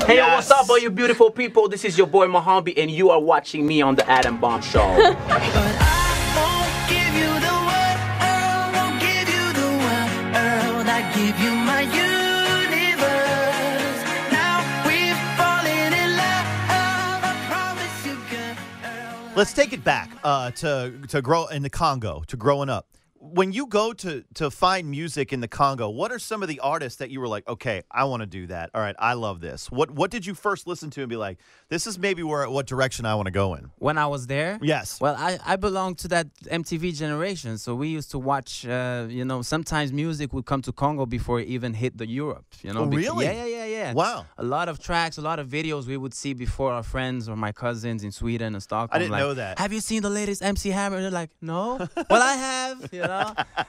Hey, yo, what's up, all you beautiful people? This is your boy Mohombi, and you are watching me on the Adam Bomb Show. But I won't give you the world, won't give you the world. I give you my universe. Now we've fallen in love. I promise you, girl. Let's take it back to grow in the Congo, to growing up. When you go to find music in the Congo, what are some of the artists that you were like, okay, I want to do that. All right, I love this. What did you first listen to and be like, this is maybe what direction I want to go in? When I was there? Yes. Well, I belong to that MTV generation, so we used to watch, sometimes music would come to Congo before it even hit the Europe. Oh, really? Yeah. Wow. A lot of tracks, a lot of videos we would see before our friends or my cousins in Sweden and Stockholm. I didn't know that. Have you seen the latest MC Hammer? And they're like, no. Well, I have,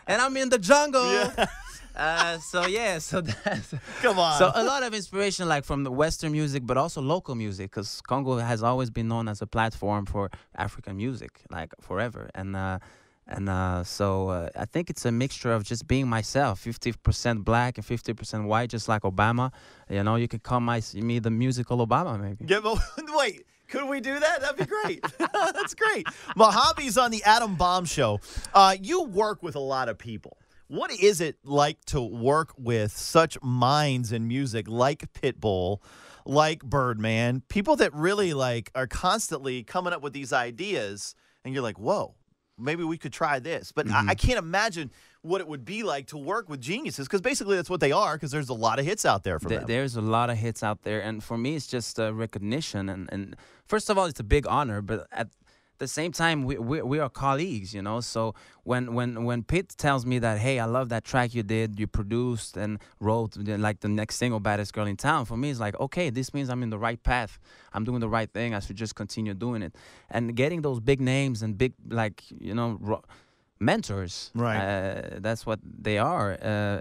and I'm in the jungle. Yeah. So that's Come on. So a lot of inspiration, like from the Western music, but also local music, because Congo has always been known as a platform for African music, like forever. So I think it's a mixture of just being myself, 50% black and 50% white, just like Obama. You can call me the musical Obama, maybe. Yeah, but wait. Could we do that? That'd be great. That's great. Mohombi's on the Adam Bomb Show. You work with a lot of people. What is it like to work with such minds in music like Pitbull, like Birdman, people that really are constantly coming up with these ideas, and you're like, whoa, maybe we could try this. But I can't imagine what it would be like to work with geniuses, because basically that's what they are, because there's a lot of hits out there for them. There's a lot of hits out there, and for me it's just recognition. And first of all, it's a big honor, but at the same time, we are colleagues, So when Pitt tells me that, hey, I love that track you did, you produced and wrote, like the next single, Baddest Girl in Town, for me it's like, okay, this means I'm in the right path. I'm doing the right thing. I should just continue doing it. And getting those big names and big, mentors, right? That's what they are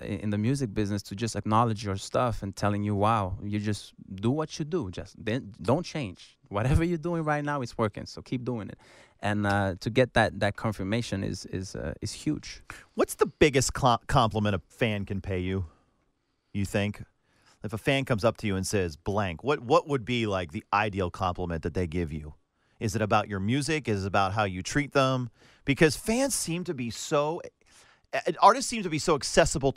in the music business, to just acknowledge your stuff and telling you, wow, you just do what you do, just don't change. Whatever you're doing right now is working, so keep doing it. And to get that confirmation is huge. What's the biggest compliment a fan can pay you, you think? If a fan comes up to you and says blank, what would be like the ideal compliment that they give you? Is it about your music? Is it about how you treat them? Because fans seem to be so, artists seem to be so accessible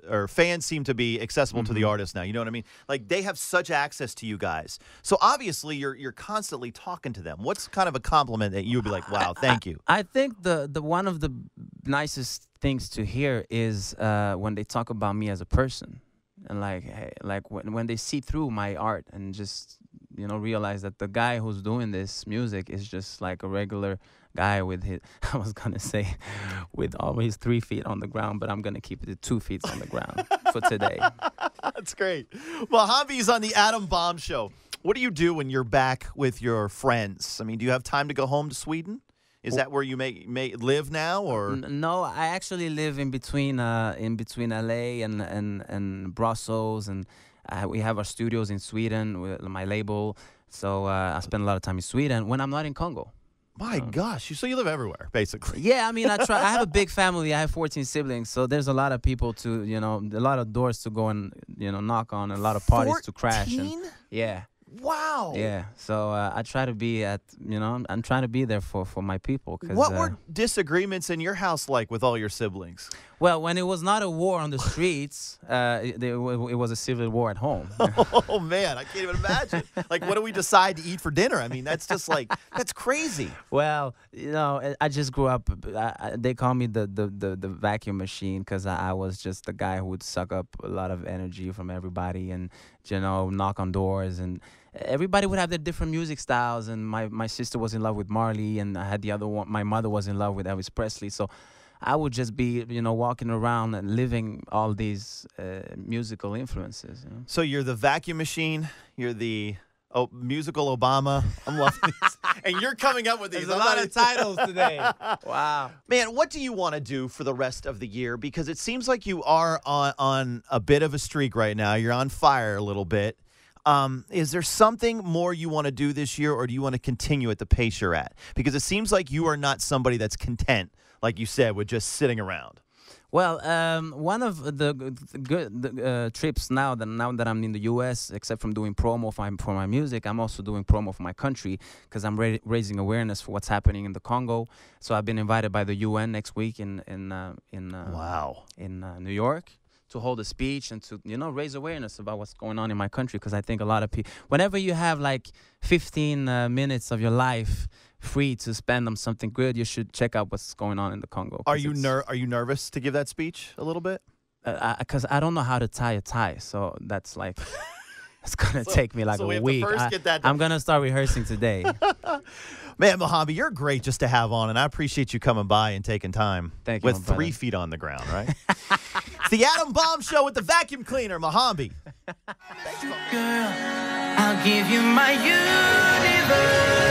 or fans seem to be accessible to the artists now. You know what I mean? Like, they have such access to you guys. So obviously you're constantly talking to them. What's kind of a compliment that you would be like, wow, thank you? I think the one of the nicest things to hear is when they talk about me as a person, and when they see through my art and just realize that the guy who's doing this music is just like a regular guy with I was gonna say with always 3 feet on the ground, but I'm gonna keep it at 2 feet on the ground for today. That's great. Mohombi's on the Adam Bomb Show. What do you do when you're back with your friends? I mean, do you have time to go home to Sweden? Is that where you may live now, or no? I actually live in between LA and Brussels, and we have our studios in Sweden with my label. So I spend a lot of time in Sweden when I'm not in Congo. My gosh, so you live everywhere, basically. Yeah, I mean, I try. I have a big family. I have 14 siblings, so there's a lot of people to, a lot of doors to go and, knock on, a lot of parties to crash. 14? Yeah. Wow. Yeah. So I try to be I'm trying to be there for my people. What were disagreements in your house like with all your siblings? Well, when it was not a war on the streets, it was a civil war at home. Oh, man, I can't even imagine. Like, what do we decide to eat for dinner? I mean, that's just that's crazy. Well, I just grew up. They call me the vacuum machine, because I was just the guy who would suck up a lot of energy from everybody and, knock on doors. And everybody would have their different music styles. And my sister was in love with Marley, and I had the other one. My mother was in love with Elvis Presley. So I would just be, walking around and living all these musical influences. So you're the vacuum machine. You're the musical Obama. I'm loving these. And you're coming up with these. There's a lot of titles today. Wow. Man, what do you want to do for the rest of the year? Because it seems like you are on a bit of a streak right now. You're on fire a little bit. Is there something more you want to do this year, or do you want to continue at the pace you're at? Because it seems like you are not somebody that's content, like you said, with just sitting around. Well, one of the good trips now that I'm in the U.S., except from doing promo for my music, I'm also doing promo for my country because I'm raising awareness for what's happening in the Congo. So I've been invited by the UN next week in Wow. New York to hold a speech and to raise awareness about what's going on in my country, because I think a lot of people, whenever you have like 15 minutes of your life free to spend on something good, you should check out what's going on in the Congo. Are you nervous to give that speech a little bit? Because I don't know how to tie a tie, so that's like it's gonna take me like so we a have to week. first get that I'm done. gonna start rehearsing today. Man, Mohombi, you're great just to have on, and I appreciate you coming by and taking time. Thank you, With my brother. 3 feet on the ground, right? It's the Adam Bomb Show with the vacuum cleaner, Mohombi. Girl, I'll give you my universe.